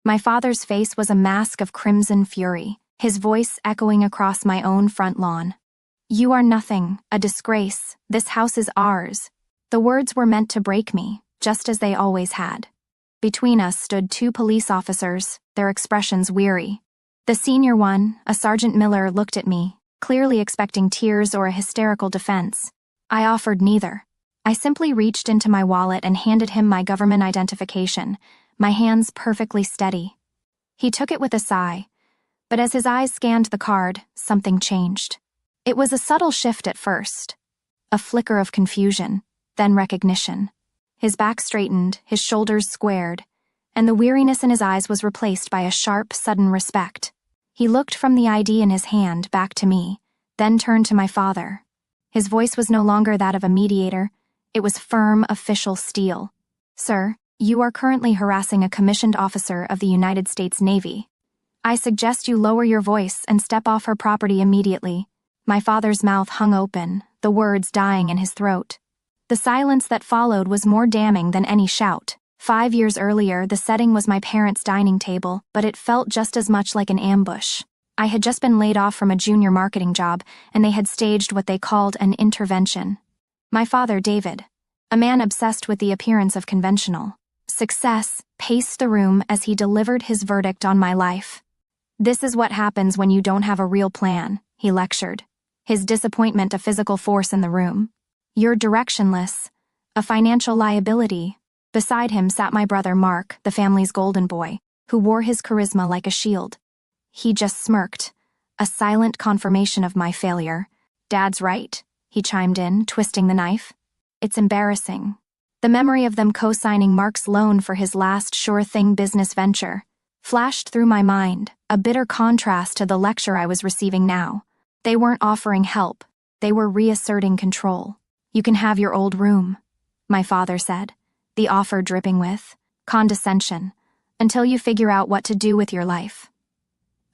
My father's face was a mask of crimson fury, his voice echoing across my own front lawn. "You are nothing, a disgrace. This house is ours." The words were meant to break me, just as they always had. Between us stood two police officers, their expressions weary. The senior one, a Sergeant Miller, looked at me, clearly expecting tears or a hysterical defense. I offered neither. I simply reached into my wallet and handed him my government identification, my hands perfectly steady. He took it with a sigh, but as his eyes scanned the card, something changed. It was a subtle shift at first, a flicker of confusion, then recognition. His back straightened, his shoulders squared, and the weariness in his eyes was replaced by a sharp, sudden respect. He looked from the ID in his hand back to me, then turned to my father. His voice was no longer that of a mediator. It was firm, official steel. "Sir, you are currently harassing a commissioned officer of the United States Navy. I suggest you lower your voice and step off her property immediately." My father's mouth hung open, the words dying in his throat. The silence that followed was more damning than any shout. 5 years earlier, the setting was my parents' dining table, but it felt just as much like an ambush. I had just been laid off from a junior marketing job, and they had staged what they called an intervention. My father, David, a man obsessed with the appearance of conventional success, paced the room as he delivered his verdict on my life. "This is what happens when you don't have a real plan," he lectured, his disappointment a physical force in the room. "You're directionless, a financial liability." Beside him sat my brother Mark, the family's golden boy, who wore his charisma like a shield. He just smirked, a silent confirmation of my failure. "Dad's right," he chimed in, twisting the knife. "It's embarrassing." The memory of them co-signing Mark's loan for his last sure-thing business venture flashed through my mind, a bitter contrast to the lecture I was receiving now. They weren't offering help, they were reasserting control. "You can have your old room," my father said, the offer dripping with condescension, "until you figure out what to do with your life."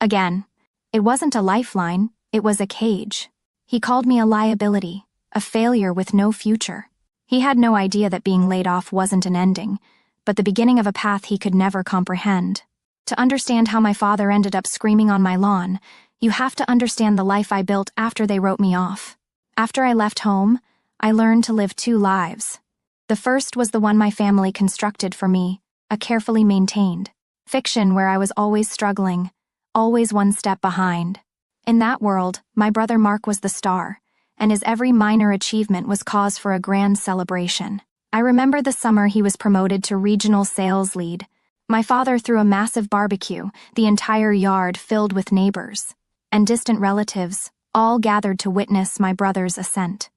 Again, it wasn't a lifeline, it was a cage. He called me a liability, a failure with no future. He had no idea that being laid off wasn't an ending, but the beginning of a path he could never comprehend. To understand how my father ended up screaming on my lawn, you have to understand the life I built after they wrote me off. After I left home, I learned to live two lives. The first was the one my family constructed for me, a carefully maintained fiction where I was always struggling, always one step behind. In that world, my brother Mark was the star, and his every minor achievement was cause for a grand celebration. I remember the summer he was promoted to regional sales lead. My father threw a massive barbecue, the entire yard filled with neighbors and distant relatives, all gathered to witness my brother's ascent.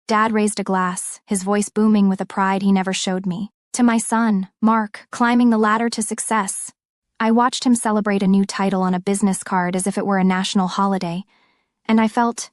Dad raised a glass, his voice booming with a pride he never showed me. "To my son, Mark, climbing the ladder to success." I watched him celebrate a new title on a business card as if it were a national holiday, and I felt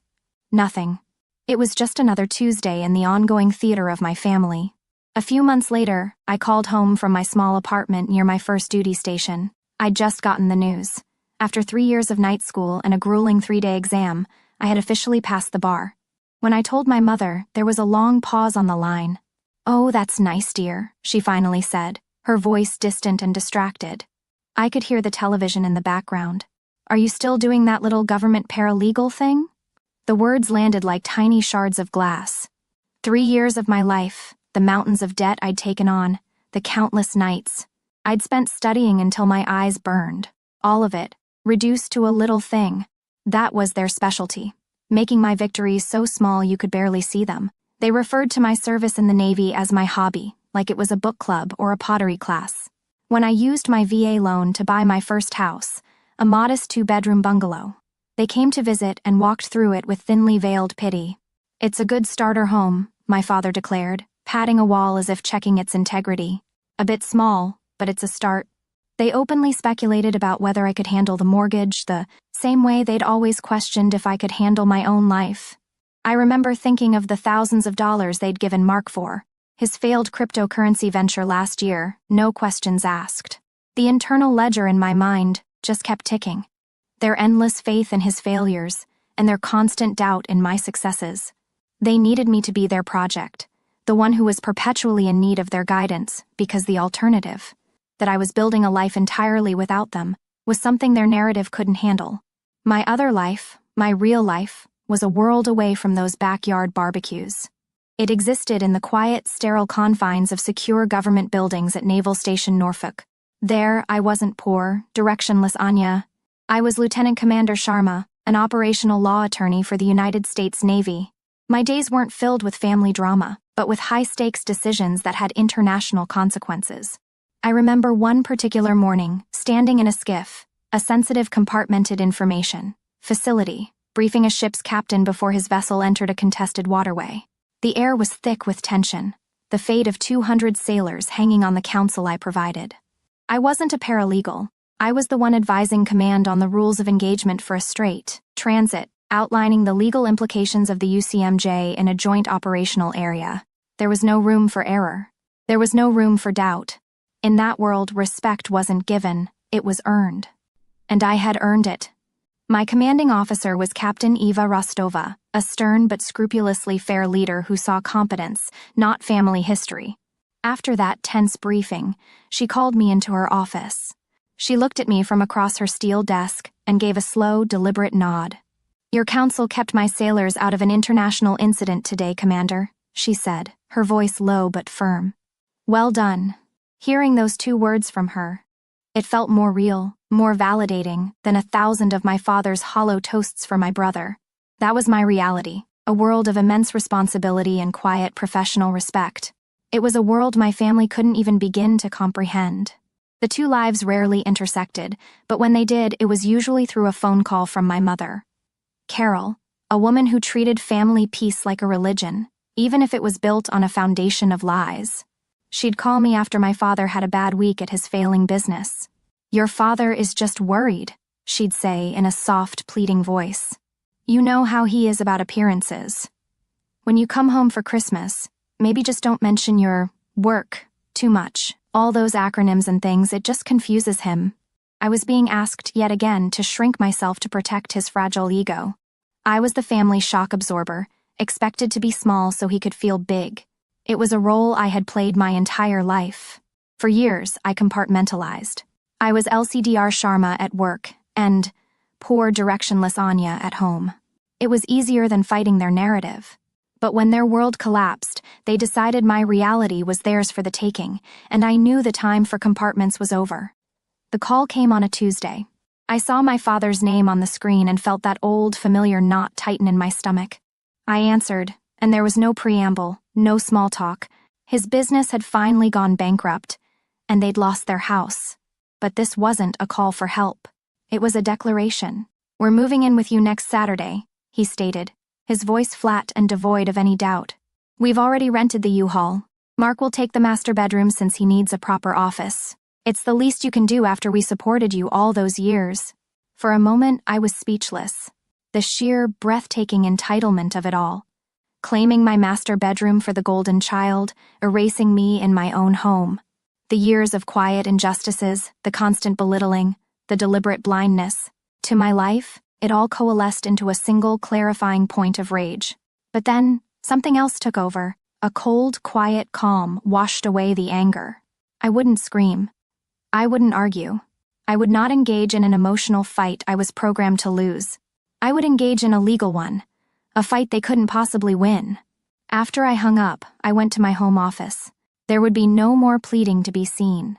nothing. It was just another Tuesday in the ongoing theater of my family. A few months later, I called home from my small apartment near my first duty station. I'd just gotten the news. After 3 years of night school and a grueling 3-day exam, I had officially passed the bar. When I told my mother, there was a long pause on the line. "Oh, that's nice, dear," she finally said, her voice distant and distracted. I could hear the television in the background. "Are you still doing that little government paralegal thing?" The words landed like tiny shards of glass. 3 years of my life, the mountains of debt I'd taken on, the countless nights I'd spent studying until my eyes burned. All of it, reduced to a little thing. That was their specialty, making my victories so small you could barely see them. They referred to my service in the Navy as my hobby, like it was a book club or a pottery class. When I used my VA loan to buy my first house, a modest 2-bedroom bungalow, they came to visit and walked through it with thinly veiled pity. "It's a good starter home," my father declared, patting a wall as if checking its integrity. "A bit small, but it's a start." They openly speculated about whether I could handle the mortgage, the same way they'd always questioned if I could handle my own life. I remember thinking of the thousands of dollars they'd given Mark for his failed cryptocurrency venture last year, no questions asked. The internal ledger in my mind just kept ticking. Their endless faith in his failures, and their constant doubt in my successes. They needed me to be their project, the one who was perpetually in need of their guidance, because the alternative that I was building a life entirely without them, was something their narrative couldn't handle. My other life, my real life, was a world away from those backyard barbecues. It existed in the quiet, sterile confines of secure government buildings at Naval Station Norfolk. There, I wasn't poor, directionless Anya. I was Lieutenant Commander Sharma, an operational law attorney for the United States Navy. My days weren't filled with family drama, but with high-stakes decisions that had international consequences. I remember one particular morning, standing in a skiff, a sensitive compartmented information facility, briefing a ship's captain before his vessel entered a contested waterway. The air was thick with tension, the fate of 200 sailors hanging on the counsel I provided. I wasn't a paralegal. I was the one advising command on the rules of engagement for a strait transit, outlining the legal implications of the UCMJ in a joint operational area. There was no room for error. There was no room for doubt. In that world, respect wasn't given, it was earned. And I had earned it. My commanding officer was Captain Eva Rostova, a stern but scrupulously fair leader who saw competence, not family history. After that tense briefing, she called me into her office. She looked at me from across her steel desk and gave a slow, deliberate nod. "Your counsel kept my sailors out of an international incident today, Commander," she said, her voice low but firm. "Well done." Hearing those 2 words from her, it felt more real, more validating than 1,000 of my father's hollow toasts for my brother. That was my reality, a world of immense responsibility and quiet professional respect. It was a world my family couldn't even begin to comprehend. The 2 lives rarely intersected, but when they did, it was usually through a phone call from my mother. Carol, a woman who treated family peace like a religion, even if it was built on a foundation of lies. She'd call me after my father had a bad week at his failing business. "Your father is just worried," she'd say in a soft, pleading voice. "You know how he is about appearances. When you come home for Christmas, maybe just don't mention your work too much. All those acronyms and things, it just confuses him." I was being asked yet again to shrink myself to protect his fragile ego. I was the family shock absorber, expected to be small so he could feel big. It was a role I had played my entire life. For years, I compartmentalized. I was LCDR Sharma at work, and poor directionless Anya at home. It was easier than fighting their narrative. But when their world collapsed, they decided my reality was theirs for the taking, and I knew the time for compartments was over. The call came on a Tuesday. I saw my father's name on the screen and felt that old, familiar knot tighten in my stomach. I answered, and there was no preamble, no small talk. His business had finally gone bankrupt, and they'd lost their house. But this wasn't a call for help. It was a declaration. "We're moving in with you next Saturday," he stated, his voice flat and devoid of any doubt. "We've already rented the U-Haul. Mark will take the master bedroom since he needs a proper office. It's the least you can do after we supported you all those years." For a moment, I was speechless. The sheer, breathtaking entitlement of it all. Claiming my master bedroom for the golden child, erasing me in my own home. The years of quiet injustices, the constant belittling, the deliberate blindness. To my life, it all coalesced into a single clarifying point of rage. But then, something else took over. A cold, quiet calm washed away the anger. I wouldn't scream. I wouldn't argue. I would not engage in an emotional fight I was programmed to lose. I would engage in a legal one. A fight they couldn't possibly win. After I hung up, I went to my home office. There would be no more pleading to be seen.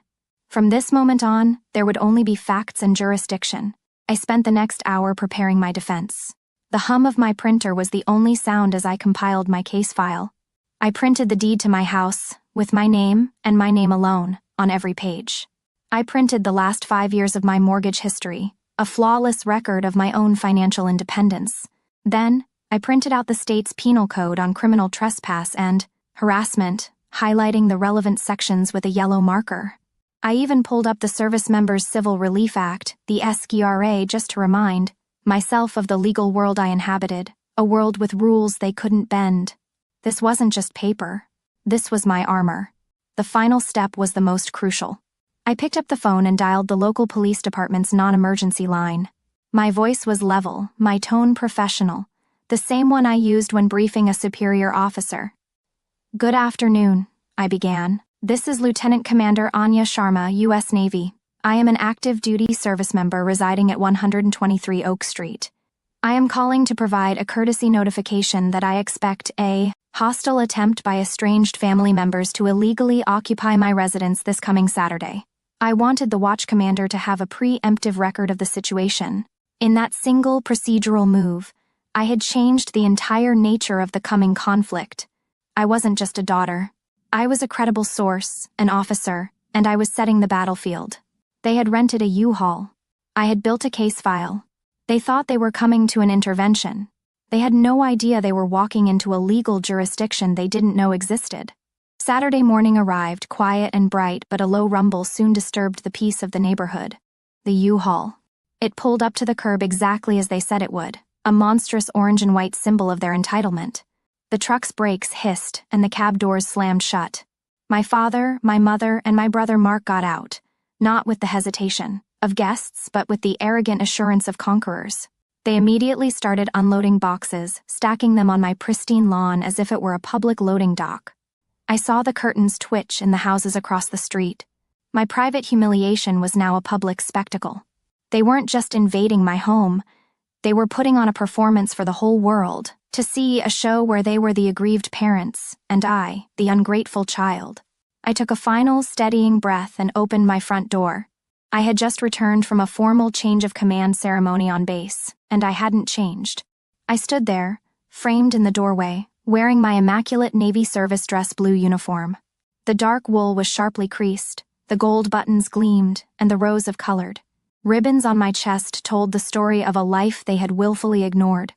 From this moment on, there would only be facts and jurisdiction. I spent the next hour preparing my defense. The hum of my printer was the only sound as I compiled my case file. I printed the deed to my house, with my name, and my name alone, on every page. I printed the last 5 years of my mortgage history, a flawless record of my own financial independence. Then, I printed out the state's penal code on criminal trespass and harassment, highlighting the relevant sections with a yellow marker. I even pulled up the Service Members Civil Relief Act, the SGRA, just to remind myself of the legal world I inhabited, a world with rules they couldn't bend. This wasn't just paper. This was my armor. The final step was the most crucial. I picked up the phone and dialed the local police department's non-emergency line. My voice was level, my tone professional, the same one I used when briefing a superior officer. "Good afternoon," I began, This is Lieutenant Commander Anya Sharma, U.S. Navy. I am an active duty service member residing at 123 Oak Street. I am calling to provide a courtesy notification that I expect a hostile attempt by estranged family members to illegally occupy my residence this coming Saturday. I wanted the watch commander to have a preemptive record of the situation. In that single procedural move, I had changed the entire nature of the coming conflict. I wasn't just a daughter. I was a credible source, an officer, and I was setting the battlefield. They had rented a U-Haul. I had built a case file. They thought they were coming to an intervention. They had no idea they were walking into a legal jurisdiction they didn't know existed. Saturday morning arrived, quiet and bright, but a low rumble soon disturbed the peace of the neighborhood. The U-Haul. It pulled up to the curb exactly as they said it would, a monstrous orange and white symbol of their entitlement. The truck's brakes hissed, and the cab doors slammed shut. My father, my mother, and my brother Mark got out, not with the hesitation of guests, but with the arrogant assurance of conquerors. They immediately started unloading boxes, stacking them on my pristine lawn as if it were a public loading dock. I saw the curtains twitch in the houses across the street. My private humiliation was now a public spectacle. They weren't just invading my home. They were putting on a performance for the whole world, to see a show where they were the aggrieved parents, and I, the ungrateful child. I took a final, steadying breath and opened my front door. I had just returned from a formal change of command ceremony on base, and I hadn't changed. I stood there, framed in the doorway, wearing my immaculate Navy service dress blue uniform. The dark wool was sharply creased, the gold buttons gleamed, and the rows of colored ribbons on my chest told the story of a life they had willfully ignored.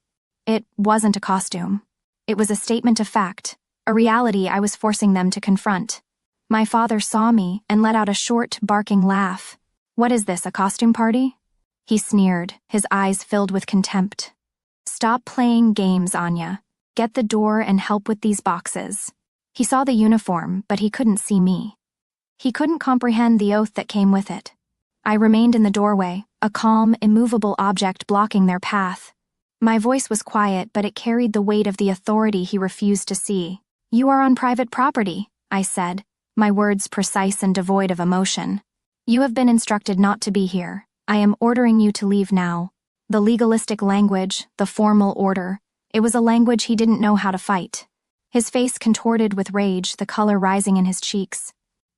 It wasn't a costume. It was a statement of fact, a reality I was forcing them to confront. My father saw me and let out a short, barking laugh. "What is this, a costume party?" He sneered, his eyes filled with contempt. "Stop playing games, Anya. Get the door and help with these boxes." He saw the uniform, but he couldn't see me. He couldn't comprehend the oath that came with it. I remained in the doorway, a calm, immovable object blocking their path. My voice was quiet, but it carried the weight of the authority he refused to see. "You are on private property," I said, my words precise and devoid of emotion. "You have been instructed not to be here. I am ordering you to leave now." The legalistic language, the formal order, it was a language he didn't know how to fight. His face contorted with rage, the color rising in his cheeks.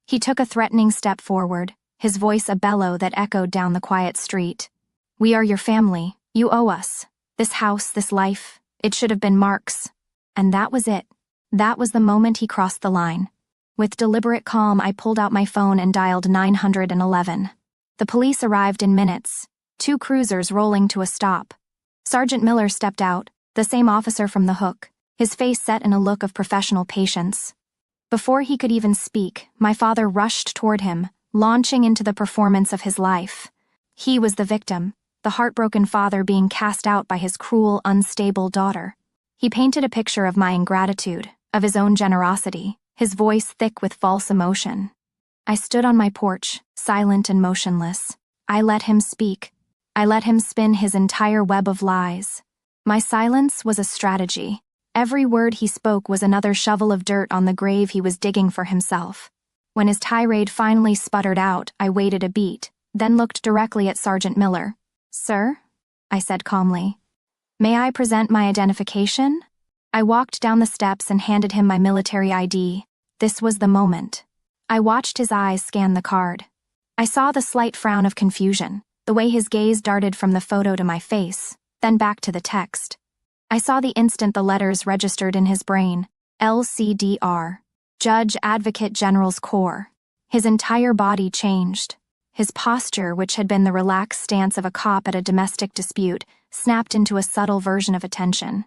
He took a threatening step forward, his voice a bellow that echoed down the quiet street. "We are your family. You owe us. This house, this life, it should have been Mark's." And that was it. That was the moment he crossed the line. With deliberate calm, I pulled out my phone and dialed 911. The police arrived in minutes, 2 cruisers rolling to a stop. Sergeant Miller stepped out, the same officer from the Hook, his face set in a look of professional patience. Before he could even speak, my father rushed toward him, launching into the performance of his life. He was the victim, the heartbroken father being cast out by his cruel, unstable daughter. He painted a picture of my ingratitude, of his own generosity, his voice thick with false emotion. I stood on my porch, silent and motionless. I let him speak. I let him spin his entire web of lies. My silence was a strategy. Every word he spoke was another shovel of dirt on the grave he was digging for himself. When his tirade finally sputtered out, I waited a beat, then looked directly at Sergeant Miller. "Sir?" I said calmly. "May I present my identification?" I walked down the steps and handed him my military ID. This was the moment. I watched his eyes scan the card. I saw the slight frown of confusion, the way his gaze darted from the photo to my face, then back to the text. I saw the instant the letters registered in his brain. LCDR. Judge Advocate General's Corps. His entire body changed. His posture, which had been the relaxed stance of a cop at a domestic dispute, snapped into a subtle version of attention.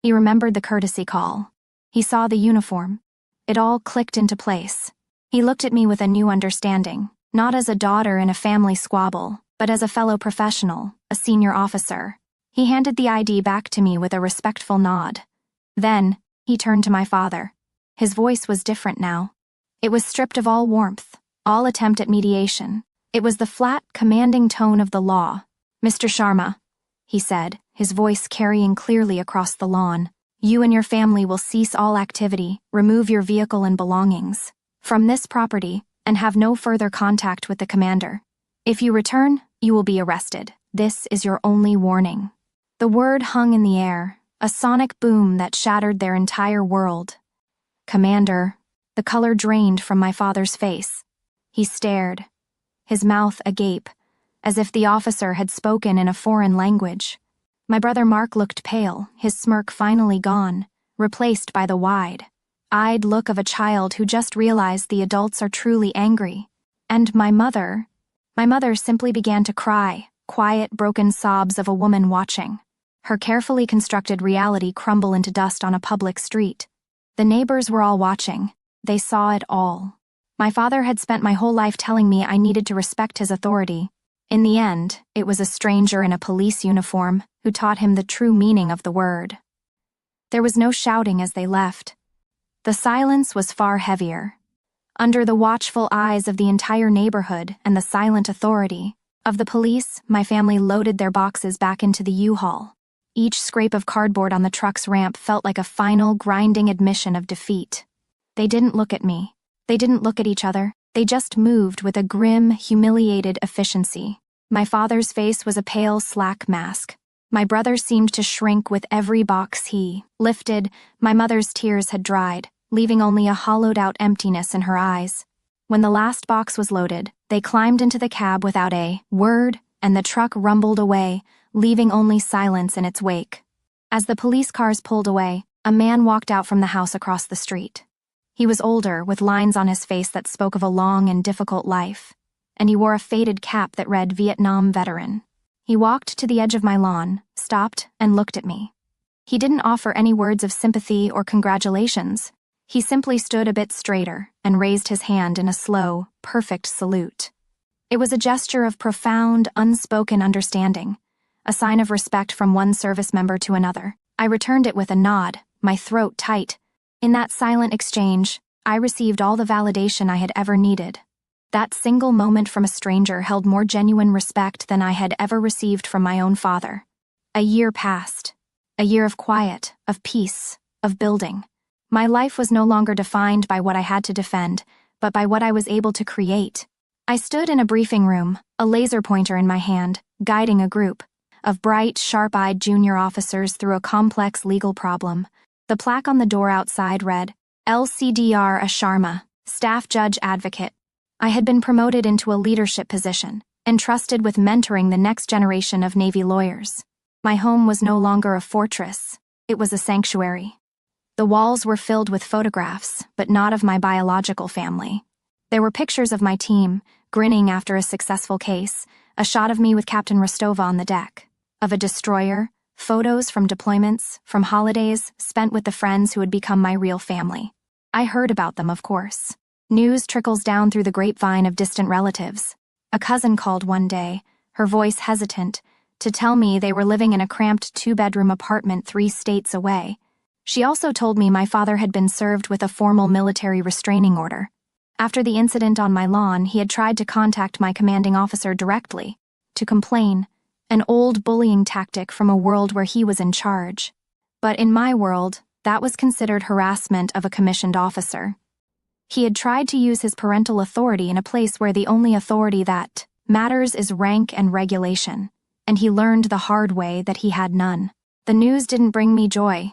He remembered the courtesy call. He saw the uniform. It all clicked into place. He looked at me with a new understanding, not as a daughter in a family squabble, but as a fellow professional, a senior officer. He handed the ID back to me with a respectful nod. Then, he turned to my father. His voice was different now. It was stripped of all warmth, all attempt at mediation. It was the flat, commanding tone of the law. "Mr. Sharma," he said, his voice carrying clearly across the lawn, "you and your family will cease all activity, remove your vehicle and belongings. from this property and have no further contact with the commander. If you return, you will be arrested. This is your only warning." The word hung in the air, a sonic boom that shattered their entire world. "Commander." The color drained from my father's face. He stared, his mouth agape, as if the officer had spoken in a foreign language. My brother Mark looked pale, his smirk finally gone, replaced by the wide-eyed look of a child who just realized the adults are truly angry. And my mother simply began to cry, quiet, broken sobs of a woman watching her carefully constructed reality crumble into dust on a public street. The neighbors were all watching. They saw it all. My father had spent my whole life telling me I needed to respect his authority. In the end, it was a stranger in a police uniform who taught him the true meaning of the word. There was no shouting as they left. The silence was far heavier. Under the watchful eyes of the entire neighborhood and the silent authority of the police, my family loaded their boxes back into the U-Haul. Each scrape of cardboard on the truck's ramp felt like a final, grinding admission of defeat. They didn't look at me. They didn't look at each other. They just moved with a grim, humiliated efficiency. My father's face was a pale, slack mask. My brother seemed to shrink with every box he lifted. My mother's tears had dried, leaving only a hollowed-out emptiness in her eyes. When the last box was loaded, they climbed into the cab without a word, and the truck rumbled away, leaving only silence in its wake. As the police cars pulled away, a man walked out from the house across the street. He was older, with lines on his face that spoke of a long and difficult life, and he wore a faded cap that read Vietnam Veteran. He walked to the edge of my lawn, stopped, and looked at me. He didn't offer any words of sympathy or congratulations. He simply stood a bit straighter and raised his hand in a slow, perfect salute. It was a gesture of profound, unspoken understanding, a sign of respect from one service member to another. I returned it with a nod, my throat tight. In that silent exchange, I received all the validation I had ever needed. That single moment from a stranger held more genuine respect than I had ever received from my own father. A year passed. A year of quiet, of peace, of building. My life was no longer defined by what I had to defend, but by what I was able to create. I stood in a briefing room, a laser pointer in my hand, guiding a group of bright, sharp-eyed junior officers through a complex legal problem. The plaque on the door outside read, LCDR Sharma, Staff Judge Advocate. I had been promoted into a leadership position, entrusted with mentoring the next generation of Navy lawyers. My home was no longer a fortress. It was a sanctuary. The walls were filled with photographs, but not of my biological family. There were pictures of my team, grinning after a successful case, a shot of me with Captain Rostova on the deck, of a destroyer, photos from deployments, from holidays spent with the friends who had become my real family. I heard about them, of course. News trickles down through the grapevine of distant relatives. A cousin called one day, her voice hesitant, to tell me they were living in a cramped 2-bedroom apartment 3 states away. She also told me my father had been served with a formal military restraining order. After the incident on my lawn, he had tried to contact my commanding officer directly, to complain, an old bullying tactic from a world where he was in charge. But in my world, that was considered harassment of a commissioned officer. He had tried to use his parental authority in a place where the only authority that matters is rank and regulation, and he learned the hard way that he had none. The news didn't bring me joy,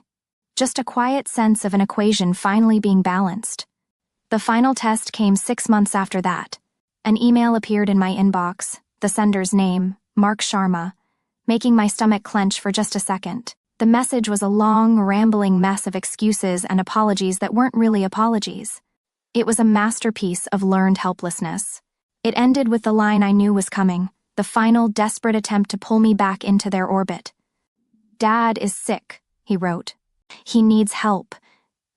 just a quiet sense of an equation finally being balanced. The final test came 6 months after that. An email appeared in my inbox, the sender's name, Mark Sharma, making my stomach clench for just a second. The message was a long, rambling mess of excuses and apologies that weren't really apologies. It was a masterpiece of learned helplessness. It ended with the line I knew was coming, the final desperate attempt to pull me back into their orbit. "Dad is sick," he wrote. "He needs help.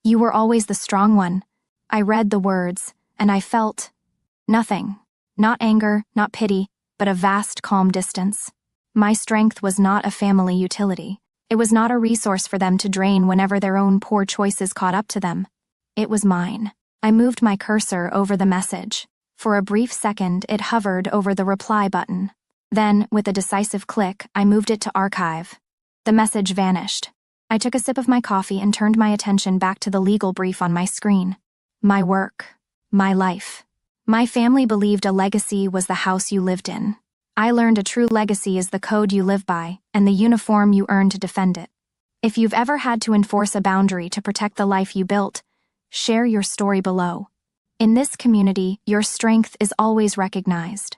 You were always the strong one." I read the words, and I felt nothing. Not anger, not pity, but a vast, calm distance. My strength was not a family utility. It was not a resource for them to drain whenever their own poor choices caught up to them. It was mine. I moved my cursor over the message. For a brief second, it hovered over the reply button. Then, with a decisive click, I moved it to archive. The message vanished. I took a sip of my coffee and turned my attention back to the legal brief on my screen. My work. My life. My family believed a legacy was the house you lived in. I learned a true legacy is the code you live by and the uniform you earn to defend it. If you've ever had to enforce a boundary to protect the life you built, share your story below. In this community, your strength is always recognized.